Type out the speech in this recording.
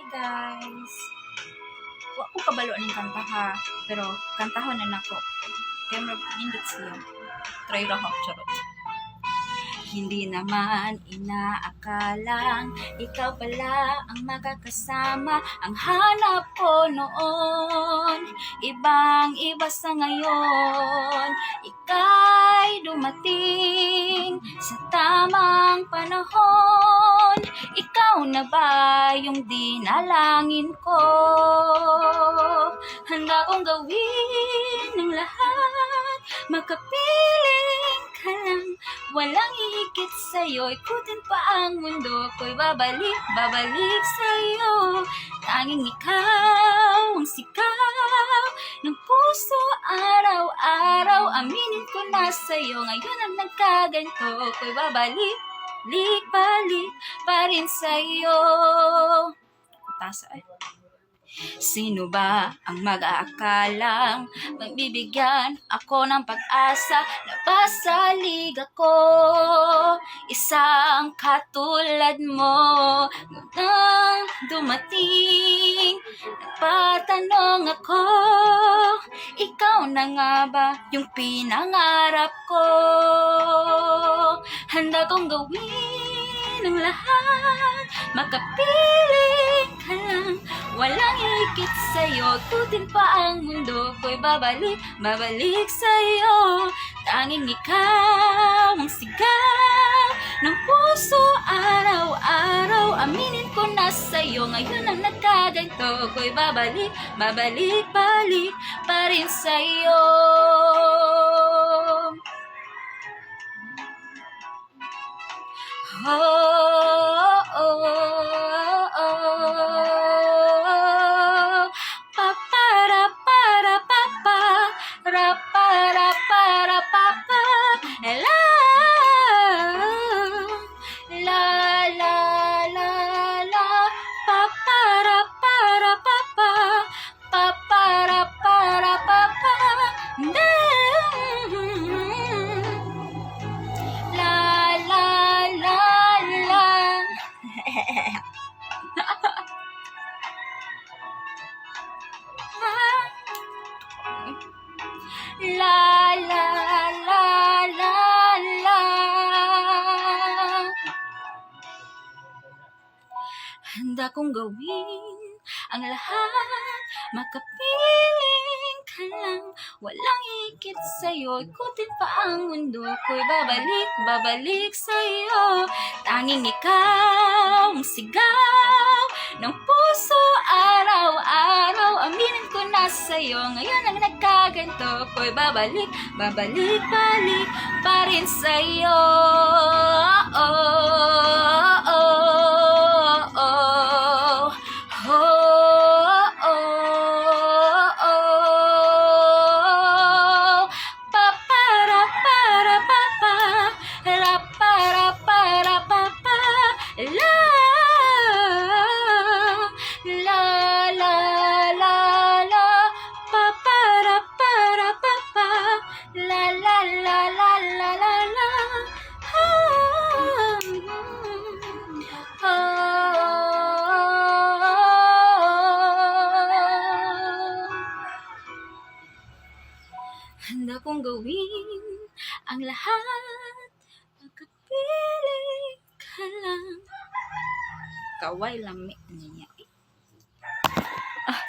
guys. Wa ko kabalo ning kanta ha, pero kantahon na nako. Kaya mo nindot siya. Try ra ho, charot. Hindi naman inaakalang ikaw pala ang makakasama. Ang hanap ko noon, ibang-iba sa ngayon. Ika'y dumating sa tamang panahon. Ikaw na ba yung dinalangin ko? Handa kong gawin ng lahat, makapiling ka lang. Walang hihigit sa'yo, ikutin pa ang mundo ko'y babalik sa'yo. Tanging ikaw ang sigaw ng puso araw-araw. Aminin ko na sa'yo, ngayon ang nagkaganto ko'y balik pa rin sa'yo. Kutasa ay. Sino ba ang mag-aakalang magbibigyan ako ng pag-asa? Napasalig ako, isang katulad mo. Nang dumating, nagpatanong ako, ikaw na nga ba yung pinangarap ko? Handa kong gawin ang lahat, makapiling ka lang. Walang higit sa'yo, tutin pa ang mundo ko'y babalik sa'yo. Tanging ikaw ang sigaw ng puso araw-araw. Aminin ko na sa'yo, ngayon ang nagkaganto ko'y babalik pa rin sa'yo. Oh, oh, oh. Para papa, ra para papa. La la la la la. Para papa, para papa. La la la la la. Handa kong gawin ang lahat, makapiling ka lang. Walang higit sa'yo, ikutin pa ang mundo ko'y babalik sa'yo. Tanging ikaw ang sigaw ng puso araw-araw. Aminin ko na sa'yo, ngayon ang nagkaganto ko'y babalik pa rin sa'yo. Oh, oh, oh, oh, oh, oh. Para papa, ra para papa. La la la la la. Para papa. La la la la la la la. Handa kong gawin ang lahat, makapiling ka lang. Kaway lami niya.